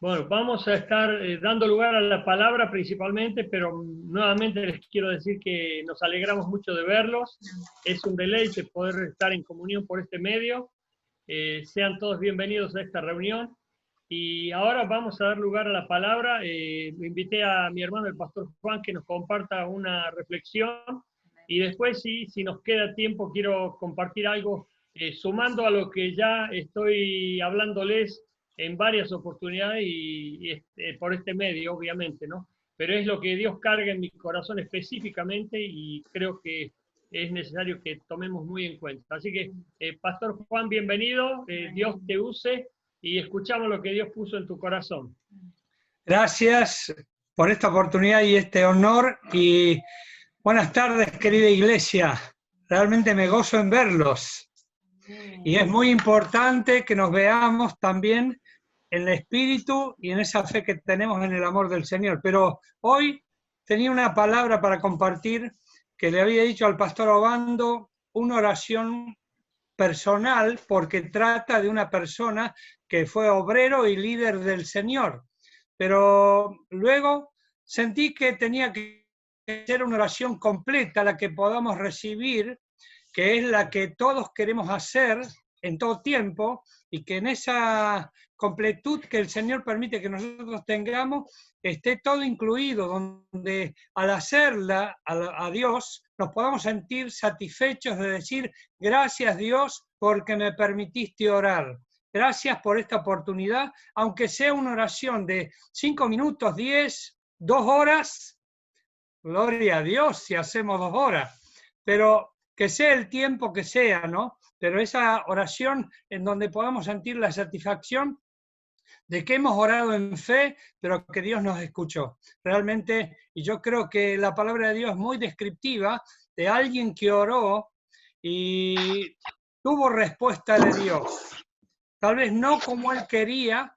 Bueno, vamos a estar dando lugar a la palabra principalmente, pero nuevamente les quiero decir que nos alegramos mucho de verlos. Es un deleite poder estar en comunión por este medio. Sean todos bienvenidos a esta reunión. Y ahora vamos a dar lugar a la palabra. Invité a mi hermano, el pastor Juan, que nos comparta una reflexión. Y después, si nos queda tiempo, quiero compartir algo sumando a lo que ya estoy hablándoles en varias oportunidades por este medio, obviamente, ¿no? Pero es lo que Dios carga en mi corazón específicamente y creo que es necesario que tomemos muy en cuenta. Así que, Pastor Juan, bienvenido, Dios te use y escuchamos lo que Dios puso en tu corazón. Gracias por esta oportunidad y este honor y buenas tardes, querida iglesia. Realmente me gozo en verlos. Y es muy importante que nos veamos también en el espíritu y en esa fe que tenemos en el amor del Señor. Pero hoy tenía una palabra para compartir que le había dicho al pastor Obando, una oración personal, porque trata de una persona que fue obrero y líder del Señor. Pero luego sentí que tenía que ser una oración completa, la que podamos recibir, que es la que todos queremos hacer en todo tiempo, y que en esa completud que el Señor permite que nosotros tengamos, esté todo incluido, donde al hacerla a Dios nos podamos sentir satisfechos de decir, gracias Dios porque me permitiste orar. Gracias por esta oportunidad, aunque sea una oración de 5 minutos, 10, 2 horas, gloria a Dios si hacemos 2 horas, pero que sea el tiempo que sea, ¿no? Pero esa oración en donde podamos sentir la satisfacción de que hemos orado en fe, pero que Dios nos escuchó. Realmente, y yo creo que la palabra de Dios es muy descriptiva de alguien que oró y tuvo respuesta de Dios. Tal vez no como él quería,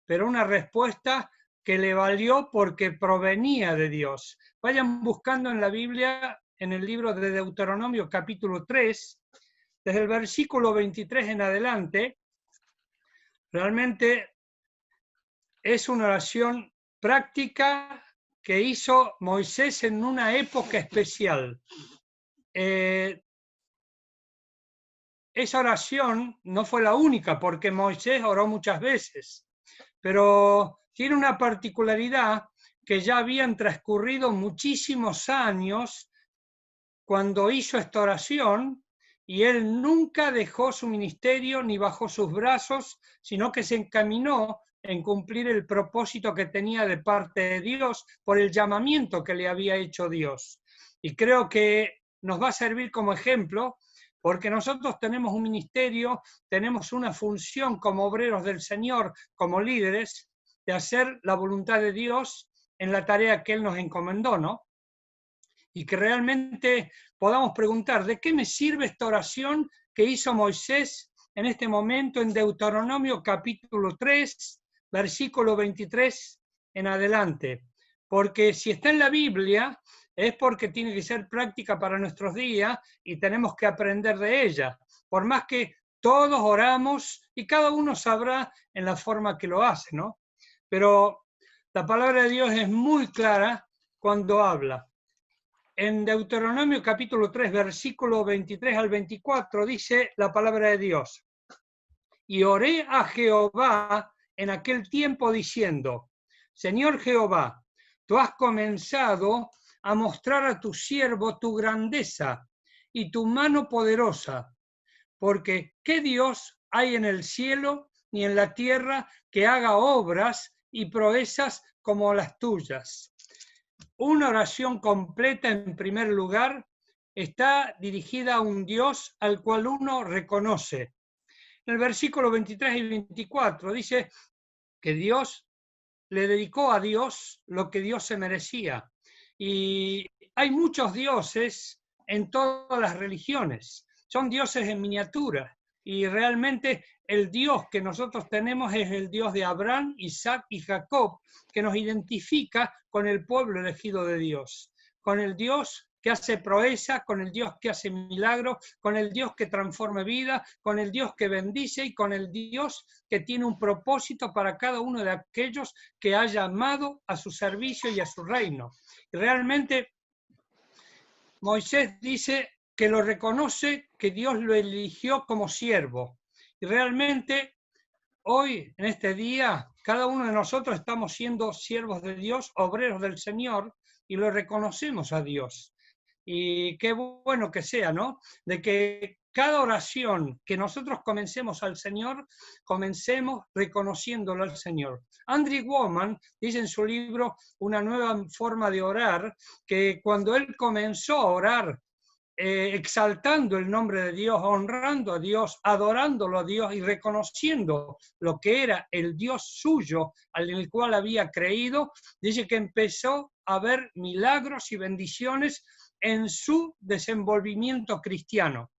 pero una respuesta que le valió porque provenía de Dios. Vayan buscando en la Biblia, en el libro de Deuteronomio capítulo 3, desde el versículo 23 en adelante. Realmente es una oración práctica que hizo Moisés en una época especial. Esa oración no fue la única, porque Moisés oró muchas veces, pero tiene una particularidad que ya habían transcurrido muchísimos años cuando hizo esta oración, y él nunca dejó su ministerio ni bajó sus brazos, sino que se encaminó en cumplir el propósito que tenía de parte de Dios por el llamamiento que le había hecho Dios. Y creo que nos va a servir como ejemplo, porque nosotros tenemos un ministerio, tenemos una función como obreros del Señor, como líderes, de hacer la voluntad de Dios en la tarea que Él nos encomendó, ¿no? Y que realmente podamos preguntar, ¿de qué me sirve esta oración que hizo Moisés en este momento en Deuteronomio capítulo 3, versículo 23 en adelante? Porque si está en la Biblia, es porque tiene que ser práctica para nuestros días y tenemos que aprender de ella. Por más que todos oramos y cada uno sabrá en la forma que lo hace, ¿no? Pero la palabra de Dios es muy clara cuando habla. En Deuteronomio capítulo 3, versículo 23 al 24, dice la palabra de Dios. Y oré a Jehová en aquel tiempo diciendo, Señor Jehová, tú has comenzado a mostrar a tu siervo tu grandeza y tu mano poderosa, porque ¿qué Dios hay en el cielo ni en la tierra que haga obras y proezas como las tuyas? Una oración completa, en primer lugar, está dirigida a un Dios al cual uno reconoce. En el versículo 23 y 24 dice que Dios le dedicó a Dios lo que Dios se merecía. Y hay muchos dioses en todas las religiones, son dioses en miniatura. Y realmente el Dios que nosotros tenemos es el Dios de Abraham, Isaac y Jacob, que nos identifica con el pueblo elegido de Dios, con el Dios que hace proeza, con el Dios que hace milagros, con el Dios que transforma vida, con el Dios que bendice y con el Dios que tiene un propósito para cada uno de aquellos que ha llamado a su servicio y a su reino. Y realmente Moisés dice que lo reconoce, que Dios lo eligió como siervo. Y realmente hoy, en este día, cada uno de nosotros estamos siendo siervos de Dios, obreros del Señor, y lo reconocemos a Dios. Y qué bueno que sea, ¿no? De que cada oración que nosotros comencemos al Señor, comencemos reconociéndolo al Señor. Andrew Womack dice en su libro Una nueva forma de orar, que cuando él comenzó a orar, exaltando el nombre de Dios, honrando a Dios, adorándolo a Dios y reconociendo lo que era el Dios suyo, en el cual había creído, dice que empezó a ver milagros y bendiciones en su desenvolvimiento cristiano.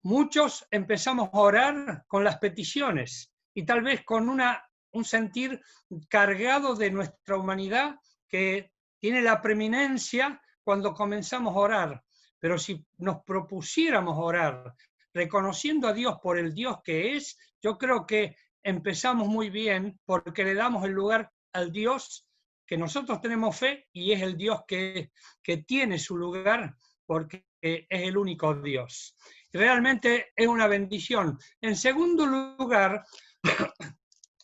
Muchos empezamos a orar con las peticiones y tal vez con un sentir cargado de nuestra humanidad que tiene la preeminencia cuando comenzamos a orar. Pero si nos propusiéramos orar reconociendo a Dios por el Dios que es, yo creo que empezamos muy bien porque le damos el lugar al Dios que nosotros tenemos fe y es el Dios que tiene su lugar porque es el único Dios. Realmente es una bendición. En segundo lugar,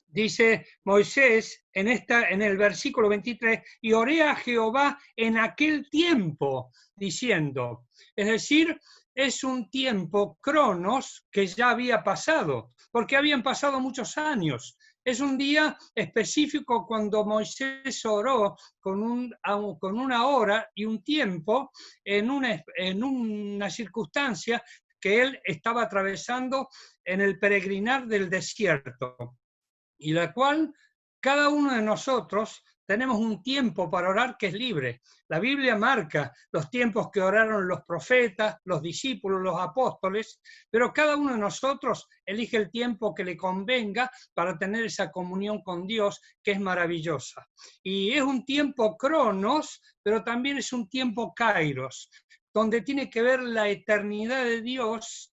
dice Moisés en el versículo 23, y oré a Jehová en aquel tiempo, diciendo, es decir, es un tiempo, cronos, que ya había pasado, porque habían pasado muchos años. Es un día específico cuando Moisés oró con una hora y un tiempo en una circunstancia que él estaba atravesando en el peregrinar del desierto, y la cual cada uno de nosotros tenemos un tiempo para orar que es libre. La Biblia marca los tiempos que oraron los profetas, los discípulos, los apóstoles, pero cada uno de nosotros elige el tiempo que le convenga para tener esa comunión con Dios que es maravillosa. Y es un tiempo cronos, pero también es un tiempo kairos, donde tiene que ver la eternidad de Dios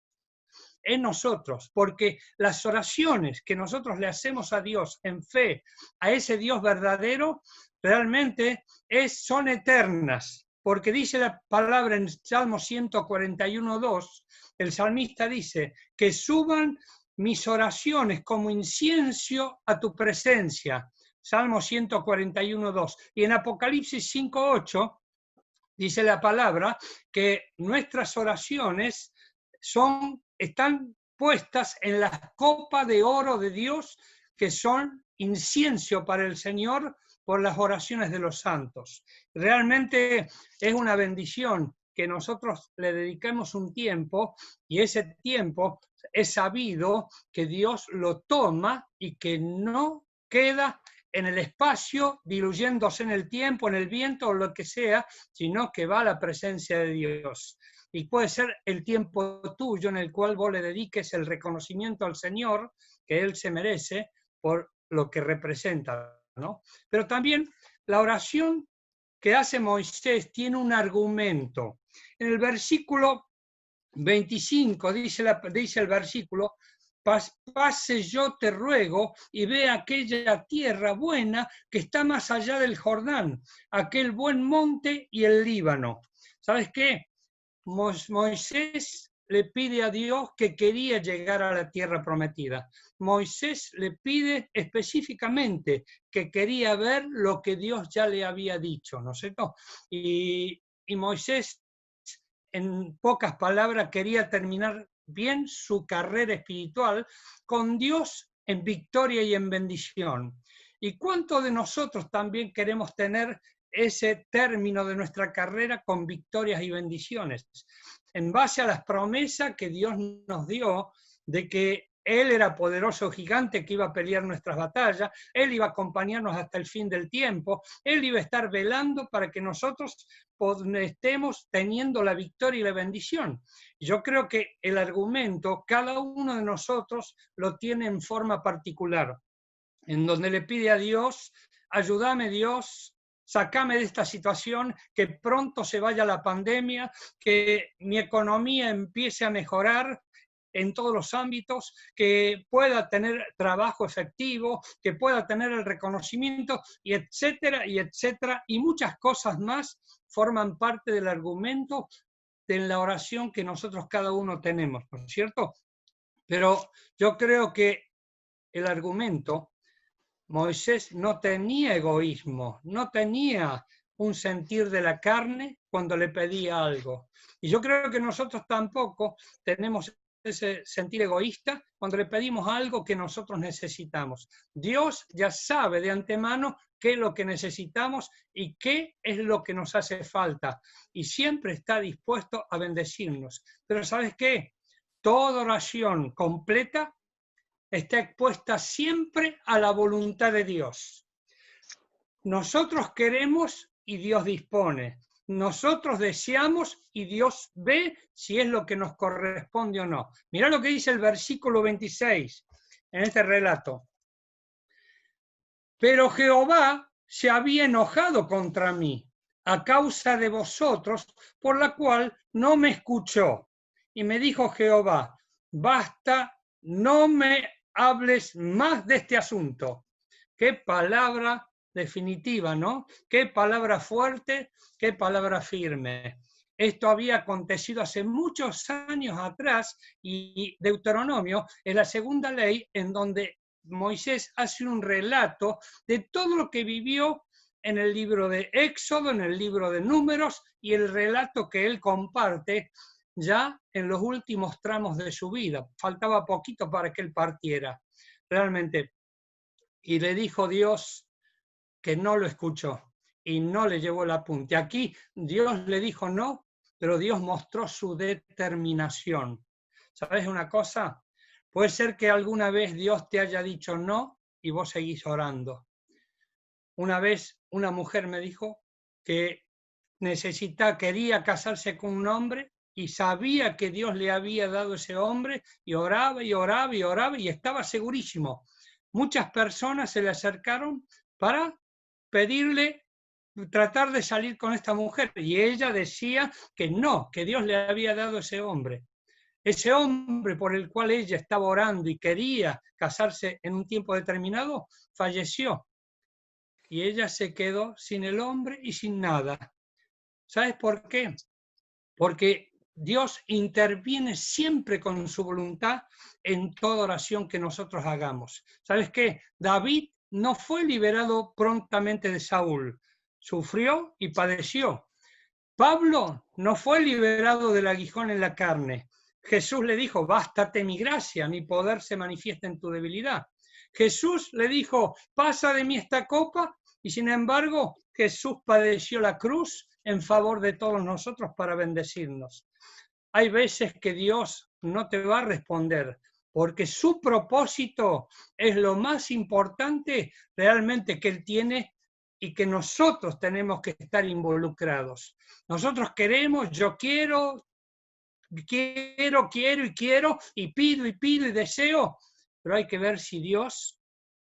en nosotros, porque las oraciones que nosotros le hacemos a Dios en fe, a ese Dios verdadero, realmente son eternas, porque dice la palabra en Salmo 141:2, el salmista dice, que suban mis oraciones como incienso a tu presencia, Salmo 141:2, y en Apocalipsis 5:8, dice la palabra que nuestras oraciones están puestas en la copa de oro de Dios, que son incienso para el Señor por las oraciones de los santos. Realmente es una bendición que nosotros le dediquemos un tiempo, y ese tiempo es sabido que Dios lo toma y que no queda en el espacio, diluyéndose en el tiempo, en el viento o lo que sea, sino que va a la presencia de Dios. Y puede ser el tiempo tuyo en el cual vos le dediques el reconocimiento al Señor que Él se merece por lo que representa, ¿no? Pero también la oración que hace Moisés tiene un argumento. En el versículo 25 dice el versículo, pase yo te ruego y ve aquella tierra buena que está más allá del Jordán, aquel buen monte y el Líbano. ¿Sabes qué? Moisés le pide a Dios que quería llegar a la tierra prometida. Moisés le pide específicamente que quería ver lo que Dios ya le había dicho, ¿no es cierto? Y Moisés, en pocas palabras, quería terminar bien su carrera espiritual con Dios en victoria y en bendición. ¿Y cuántos de nosotros también queremos tener ese término de nuestra carrera con victorias y bendiciones, en base a las promesas que Dios nos dio de que Él era poderoso gigante que iba a pelear nuestras batallas, Él iba a acompañarnos hasta el fin del tiempo, Él iba a estar velando para que nosotros estemos teniendo la victoria y la bendición? Yo creo que el argumento, cada uno de nosotros lo tiene en forma particular, en donde le pide a Dios, ayúdame Dios, sacame de esta situación, que pronto se vaya la pandemia, que mi economía empiece a mejorar en todos los ámbitos, que pueda tener trabajo efectivo, que pueda tener el reconocimiento, y etcétera, y etcétera, y muchas cosas más forman parte del argumento de la oración que nosotros cada uno tenemos, ¿no es cierto? Pero yo creo que el argumento, Moisés no tenía egoísmo, no tenía un sentir de la carne cuando le pedía algo. Y yo creo que nosotros tampoco tenemos ese sentir egoísta cuando le pedimos algo que nosotros necesitamos. Dios ya sabe de antemano qué es lo que necesitamos y qué es lo que nos hace falta. Y siempre está dispuesto a bendecirnos. Pero ¿sabes qué? Toda oración completa está expuesta siempre a la voluntad de Dios. Nosotros queremos y Dios dispone. Nosotros deseamos y Dios ve si es lo que nos corresponde o no. Mirá lo que dice el versículo 26 en este relato. Pero Jehová se había enojado contra mí a causa de vosotros, por la cual no me escuchó. Y me dijo Jehová, basta, no me hables más de este asunto. Qué palabra definitiva, ¿no? Qué palabra fuerte, qué palabra firme. Esto había acontecido hace muchos años atrás y Deuteronomio es la segunda ley en donde Moisés hace un relato de todo lo que vivió en el libro de Éxodo, en el libro de Números y el relato que él comparte ya en los últimos tramos de su vida. Faltaba poquito para que él partiera, realmente. Y le dijo Dios que no lo escuchó y no le llevó el apunte. Aquí Dios le dijo no, pero Dios mostró su determinación. ¿Sabes una cosa? Puede ser que alguna vez Dios te haya dicho no y vos seguís orando. Una vez una mujer me dijo que quería casarse con un hombre y sabía que Dios le había dado ese hombre y oraba y oraba y oraba y estaba segurísimo. Muchas personas se le acercaron para pedirle, tratar de salir con esta mujer y ella decía que no, que Dios le había dado ese hombre. Ese hombre por el cual ella estaba orando y quería casarse en un tiempo determinado, falleció. Y ella se quedó sin el hombre y sin nada. ¿Sabes por qué? Porque Dios interviene siempre con su voluntad en toda oración que nosotros hagamos. ¿Sabes qué? David no fue liberado prontamente de Saúl. Sufrió y padeció. Pablo no fue liberado del aguijón en la carne. Jesús le dijo, bástate mi gracia, mi poder se manifiesta en tu debilidad. Jesús le dijo, pasa de mí esta copa, y sin embargo Jesús padeció la cruz en favor de todos nosotros para bendecirnos. Hay veces que Dios no te va a responder, porque su propósito es lo más importante realmente que Él tiene y que nosotros tenemos que estar involucrados. Nosotros queremos, yo quiero y quiero, y pido y deseo, pero hay que ver si Dios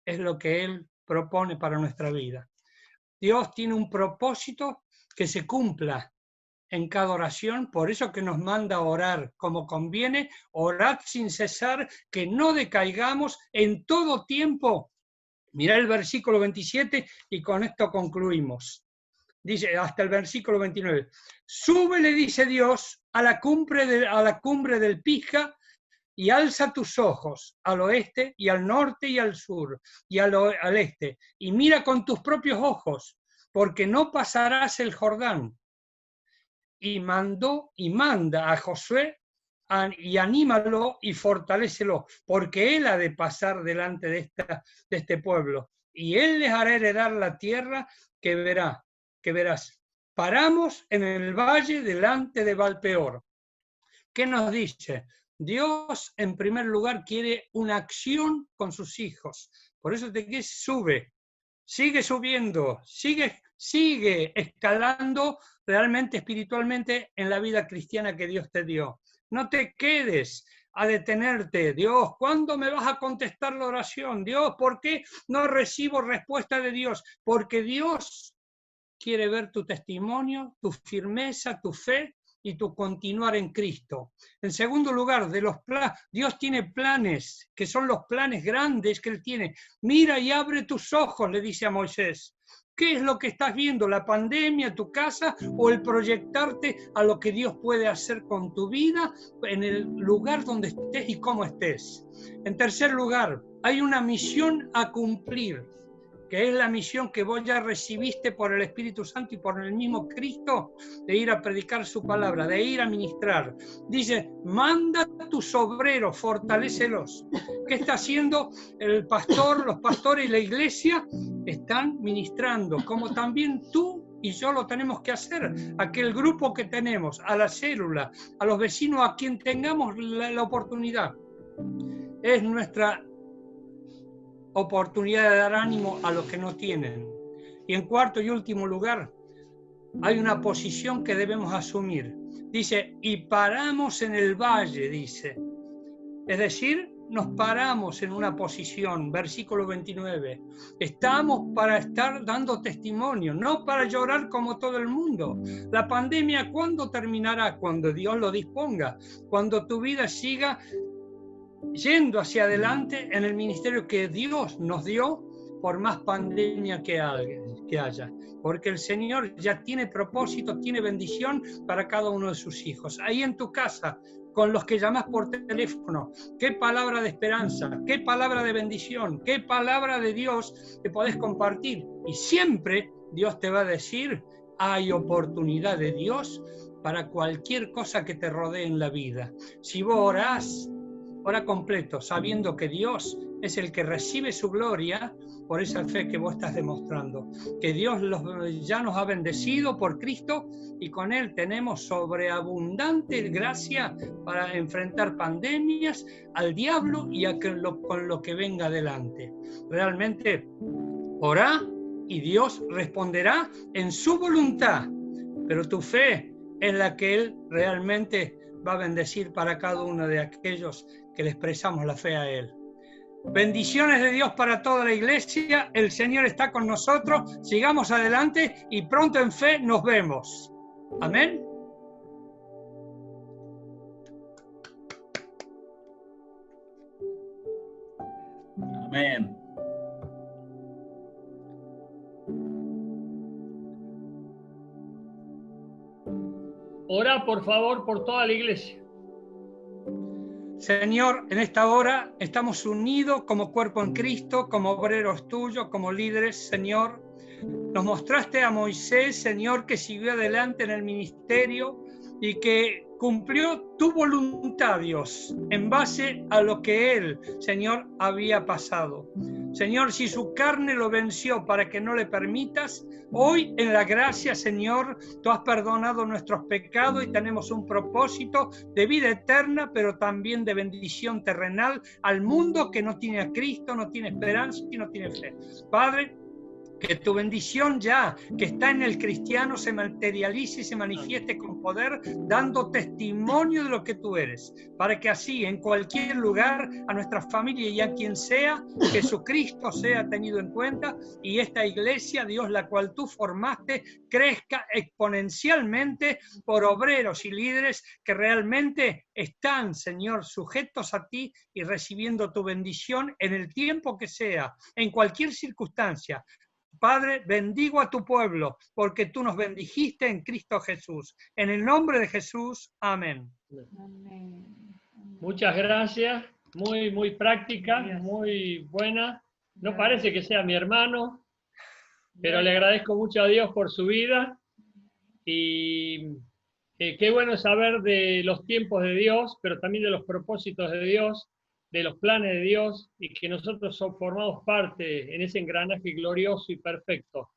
es lo que Él propone para nuestra vida. Dios tiene un propósito que se cumpla en cada oración, por eso que nos manda a orar como conviene, orad sin cesar, que no decaigamos en todo tiempo. Mirá el versículo 27 y con esto concluimos. Dice hasta el versículo 29. Sube, le dice Dios, a la cumbre del Pisga y alza tus ojos al oeste y al norte y al sur y al este y mira con tus propios ojos, porque no pasarás el Jordán. Y manda a Josué y anímalo y fortalécelo, porque él ha de pasar delante de este pueblo, y él les hará heredar la tierra que verás. Paramos en el valle delante de Valpeor. ¿Qué nos dice? Dios, en primer lugar, quiere una acción con sus hijos. Por eso sube, sigue subiendo, sigue escalando realmente espiritualmente en la vida cristiana que Dios te dio. No te quedes a detenerte. Dios, ¿cuándo me vas a contestar la oración? Dios, ¿por qué no recibo respuesta de Dios? Porque Dios quiere ver tu testimonio, tu firmeza, tu fe y tu continuar en Cristo. En segundo lugar, Dios tiene planes, que son los planes grandes que Él tiene. Mira y abre tus ojos, le dice a Moisés. ¿Qué es lo que estás viendo? ¿La pandemia, tu casa o el proyectarte a lo que Dios puede hacer con tu vida en el lugar donde estés y cómo estés? En tercer lugar, hay una misión a cumplir, que es la misión que vos ya recibiste por el Espíritu Santo y por el mismo Cristo, de ir a predicar su palabra, de ir a ministrar. Dice, manda a tus obreros, fortalécelos. ¿Qué está haciendo el pastor, los pastores y la iglesia? Están ministrando, como también tú y yo lo tenemos que hacer. Aquel grupo que tenemos, a la célula, a los vecinos, a quien tengamos la oportunidad. Es nuestra oportunidad de dar ánimo a los que no tienen. Y en cuarto y último lugar, hay una posición que debemos asumir. Dice, y paramos en el valle, dice. Es decir, nos paramos en una posición, versículo 29. Estamos para estar dando testimonio, no para llorar como todo el mundo. La pandemia, ¿cuándo terminará? Cuando Dios lo disponga, cuando tu vida siga yendo hacia adelante en el ministerio que Dios nos dio, por más pandemia que haya, porque el Señor ya tiene propósito, tiene bendición para cada uno de sus hijos. Ahí en tu casa, con los que llamas por teléfono, qué palabra de esperanza, qué palabra de bendición, qué palabra de Dios te podés compartir. Y siempre Dios te va a decir, hay oportunidad de Dios para cualquier cosa que te rodee en la vida. Si vos orás, ora completo, sabiendo que Dios es el que recibe su gloria por esa fe que vos estás demostrando. Que Dios ya nos ha bendecido por Cristo y con Él tenemos sobreabundante gracia para enfrentar pandemias, al diablo y con lo que venga adelante. Realmente, orá y Dios responderá en su voluntad, pero tu fe es la que Él realmente va a bendecir para cada uno de aquellos que le expresamos la fe a Él. Bendiciones de Dios para toda la iglesia. El Señor está con nosotros. Sigamos adelante y pronto en fe nos vemos. Amén. Amén. Ora, por favor, por toda la iglesia. Señor, en esta hora estamos unidos como cuerpo en Cristo, como obreros tuyos, como líderes, Señor. Nos mostraste a Moisés, Señor, que siguió adelante en el ministerio y que cumplió tu voluntad, Dios, en base a lo que él, Señor, había pasado. Señor, si su carne lo venció para que no le permitas, hoy en la gracia, Señor, tú has perdonado nuestros pecados y tenemos un propósito de vida eterna, pero también de bendición terrenal al mundo que no tiene a Cristo, no tiene esperanza y no tiene fe. Padre, que tu bendición ya, que está en el cristiano, se materialice y se manifieste con poder, dando testimonio de lo que tú eres, para que así, en cualquier lugar, a nuestra familia y a quien sea, Jesucristo sea tenido en cuenta y esta iglesia, Dios, la cual tú formaste, crezca exponencialmente por obreros y líderes que realmente están, Señor, sujetos a ti y recibiendo tu bendición en el tiempo que sea, en cualquier circunstancia. Padre, bendigo a tu pueblo, porque tú nos bendijiste en Cristo Jesús. En el nombre de Jesús, amén. Amén. Muchas gracias, muy práctica, muy buena. No parece que sea mi hermano, pero le agradezco mucho a Dios por su vida. Y qué bueno saber de los tiempos de Dios, pero también de los propósitos de Dios, de los planes de Dios, y que nosotros formamos parte en ese engranaje glorioso y perfecto.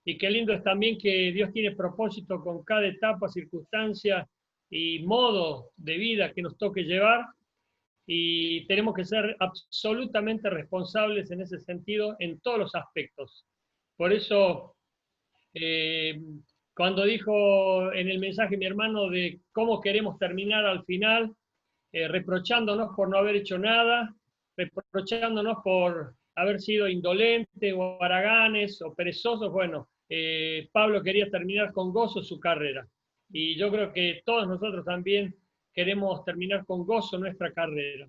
Y qué lindo es también que Dios tiene propósito con cada etapa, circunstancia y modo de vida que nos toque llevar, y tenemos que ser absolutamente responsables en ese sentido en todos los aspectos. Por eso, cuando dijo en el mensaje mi hermano de cómo queremos terminar al final, reprochándonos por no haber hecho nada, reprochándonos por haber sido indolentes o haraganes o perezosos, bueno, Pablo quería terminar con gozo su carrera. Y yo creo que todos nosotros también queremos terminar con gozo nuestra carrera.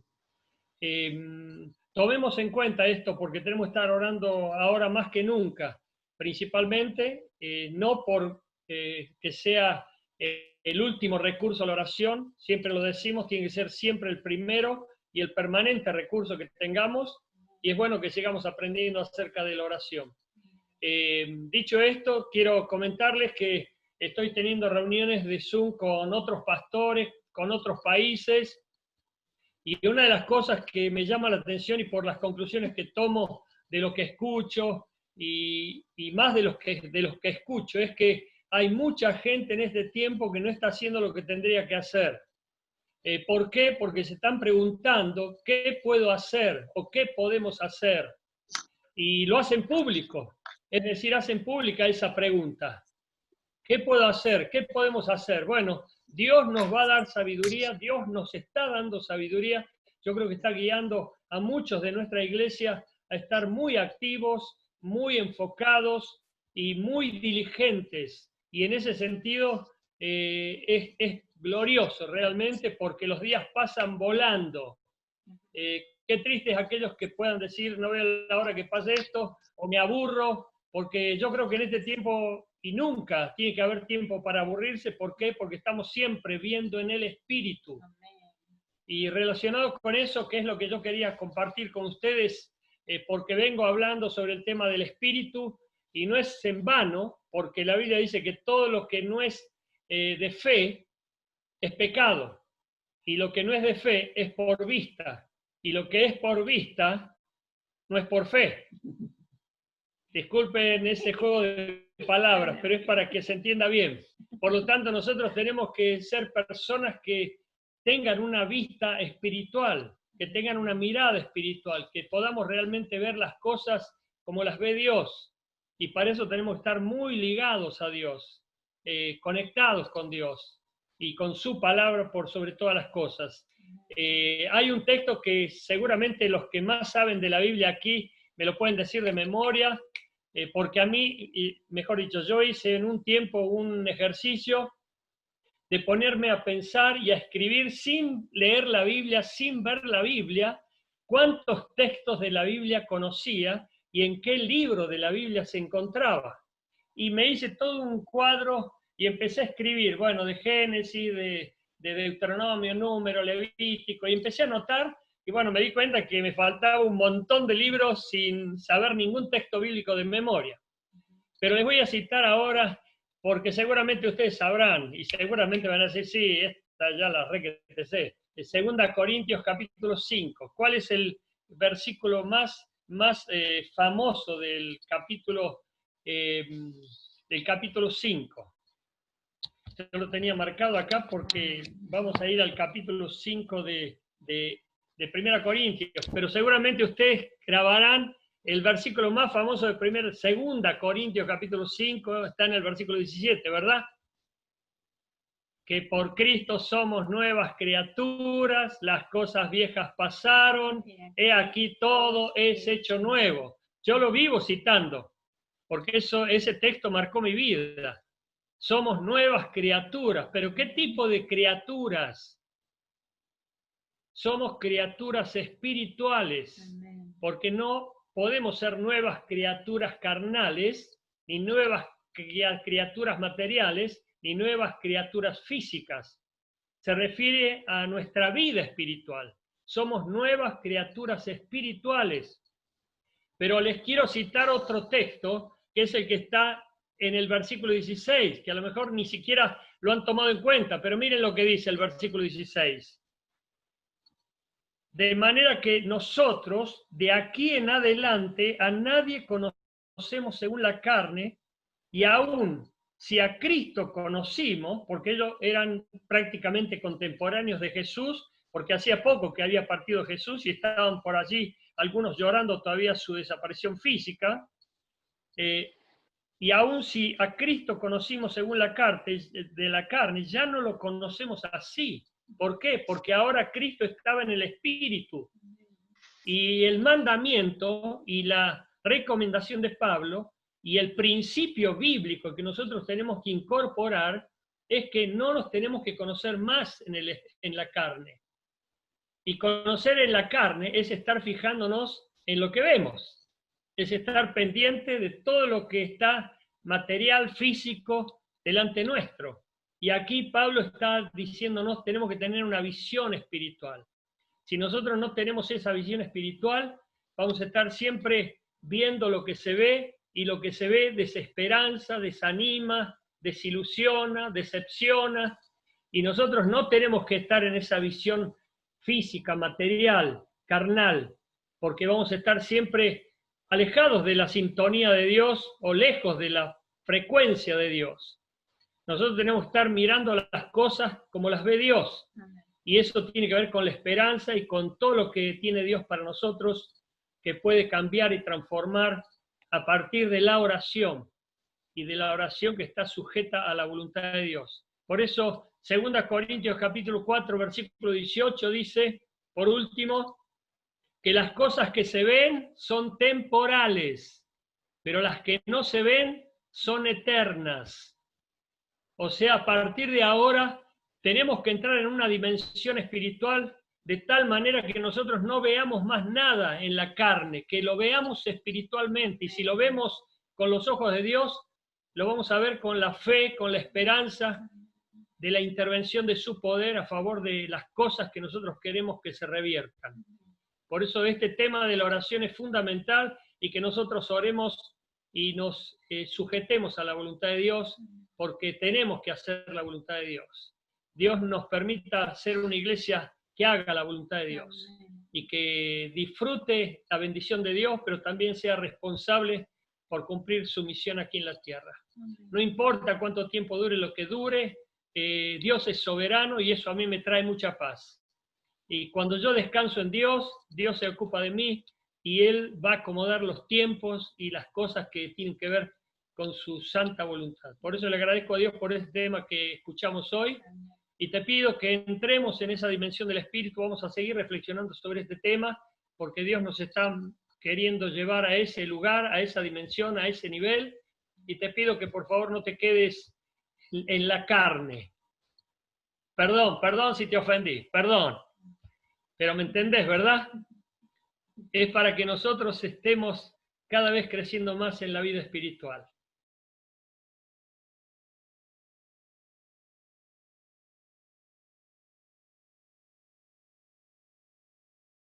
Tomemos en cuenta esto porque tenemos que estar orando ahora más que nunca, principalmente no por que sea el último recurso a la oración, siempre lo decimos, tiene que ser siempre el primero y el permanente recurso que tengamos, y es bueno que sigamos aprendiendo acerca de la oración. Dicho esto, quiero comentarles que estoy teniendo reuniones de Zoom con otros pastores, con otros países, y una de las cosas que me llama la atención y por las conclusiones que tomo de lo que escucho y más de los que escucho es que hay mucha gente en este tiempo que no está haciendo lo que tendría que hacer. ¿Por qué? Porque se están preguntando qué puedo hacer o qué podemos hacer. Y lo hacen público, es decir, hacen pública esa pregunta. ¿Qué puedo hacer? ¿Qué podemos hacer? Bueno, Dios nos va a dar sabiduría, Dios nos está dando sabiduría. Yo creo que está guiando a muchos de nuestra iglesia a estar muy activos, muy enfocados y muy diligentes. Y en ese sentido es glorioso realmente porque los días pasan volando. Qué tristes aquellos que puedan decir, no veo la hora que pase esto, o me aburro, porque yo creo que en este tiempo, y nunca tiene que haber tiempo para aburrirse. ¿Por qué? Porque estamos siempre viendo en el Espíritu. Y relacionado con eso, ¿qué es lo que yo quería compartir con ustedes? Porque vengo hablando sobre el tema del Espíritu, y no es en vano, porque la Biblia dice que todo lo que no es de fe es pecado, y lo que no es de fe es por vista, y lo que es por vista no es por fe. Disculpen ese juego de palabras, pero es para que se entienda bien. Por lo tanto, nosotros tenemos que ser personas que tengan una vista espiritual, que tengan una mirada espiritual, que podamos realmente ver las cosas como las ve Dios. Y para eso tenemos que estar muy ligados a Dios, conectados con Dios y con su palabra por sobre todas las cosas. Hay un texto que seguramente los que más saben de la Biblia aquí me lo pueden decir de memoria, porque a mí, mejor dicho, yo hice en un tiempo un ejercicio de ponerme a pensar y a escribir sin leer la Biblia, sin ver la Biblia, cuántos textos de la Biblia conocía y en qué libro de la Biblia se encontraba. Y me hice todo un cuadro y empecé a escribir, bueno, de Génesis, de Deuteronomio, Número, Levítico, y empecé a anotar. Y bueno, me di cuenta que me faltaba un montón de libros sin saber ningún texto bíblico de memoria. Pero les voy a citar ahora, porque seguramente ustedes sabrán, y seguramente van a decir, sí, esta ya la re que te sé. 2 Corintios capítulo 5. ¿Cuál es el versículo más famoso del capítulo 5? Yo lo tenía marcado acá porque vamos a ir al capítulo 5 de 1 Corintios, pero seguramente ustedes grabarán el versículo más famoso de 2 Corintios capítulo 5, está en el versículo 17, ¿verdad? Que por Cristo somos nuevas criaturas, las cosas viejas pasaron, he aquí todo es hecho nuevo. Yo lo vivo citando, porque ese texto marcó mi vida. Somos nuevas criaturas, pero ¿qué tipo de criaturas? Somos criaturas espirituales, porque no podemos ser nuevas criaturas carnales, ni nuevas criaturas materiales, ni nuevas criaturas físicas. Se refiere a nuestra vida espiritual. Somos nuevas criaturas espirituales. Pero les quiero citar otro texto, que es el que está en el versículo 16, que a lo mejor ni siquiera lo han tomado en cuenta, pero miren lo que dice el versículo 16. De manera que nosotros, de aquí en adelante, a nadie conocemos según la carne, y aún si a Cristo conocimos, porque ellos eran prácticamente contemporáneos de Jesús, porque hacía poco que había partido Jesús y estaban por allí algunos llorando todavía su desaparición física, y aún si a Cristo conocimos según la carne, ya no lo conocemos así. ¿Por qué? Porque ahora Cristo estaba en el Espíritu. Y el mandamiento y la recomendación de Pablo Y el principio bíblico que nosotros tenemos que incorporar es que no nos tenemos que conocer más en la carne. Y conocer en la carne es estar fijándonos en lo que vemos, es estar pendiente de todo lo que está material, físico, delante nuestro. Y aquí Pablo está diciéndonos, tenemos que tener una visión espiritual. Si nosotros no tenemos esa visión espiritual, vamos a estar siempre viendo lo que se ve, y lo que se ve desesperanza, desanima, desilusiona, decepciona, y nosotros no tenemos que estar en esa visión física, material, carnal, porque vamos a estar siempre alejados de la sintonía de Dios o lejos de la frecuencia de Dios. Nosotros tenemos que estar mirando las cosas como las ve Dios, y eso tiene que ver con la esperanza y con todo lo que tiene Dios para nosotros, que puede cambiar y transformar a partir de la oración, y de la oración que está sujeta a la voluntad de Dios. Por eso, 2 Corintios capítulo 4, versículo 18 dice, por último, que las cosas que se ven son temporales, pero las que no se ven son eternas. O sea, a partir de ahora tenemos que entrar en una dimensión espiritual de tal manera que nosotros no veamos más nada en la carne, que lo veamos espiritualmente, y si lo vemos con los ojos de Dios, lo vamos a ver con la fe, con la esperanza de la intervención de su poder a favor de las cosas que nosotros queremos que se reviertan. Por eso este tema de la oración es fundamental, y que nosotros oremos y nos sujetemos a la voluntad de Dios, porque tenemos que hacer la voluntad de Dios. Dios nos permita ser una iglesia que haga la voluntad de Dios y que disfrute la bendición de Dios, pero también sea responsable por cumplir su misión aquí en la tierra. No importa cuánto tiempo dure lo que dure, Dios es soberano, y eso a mí me trae mucha paz. Y cuando yo descanso en Dios, Dios se ocupa de mí, y Él va a acomodar los tiempos y las cosas que tienen que ver con su santa voluntad. Por eso le agradezco a Dios por este tema que escuchamos hoy, y te pido que entremos en esa dimensión del Espíritu. Vamos a seguir reflexionando sobre este tema, porque Dios nos está queriendo llevar a ese lugar, a esa dimensión, a ese nivel, y te pido que por favor no te quedes en la carne. Perdón si te ofendí, perdón, pero me entendés, ¿verdad? Es para que nosotros estemos cada vez creciendo más en la vida espiritual.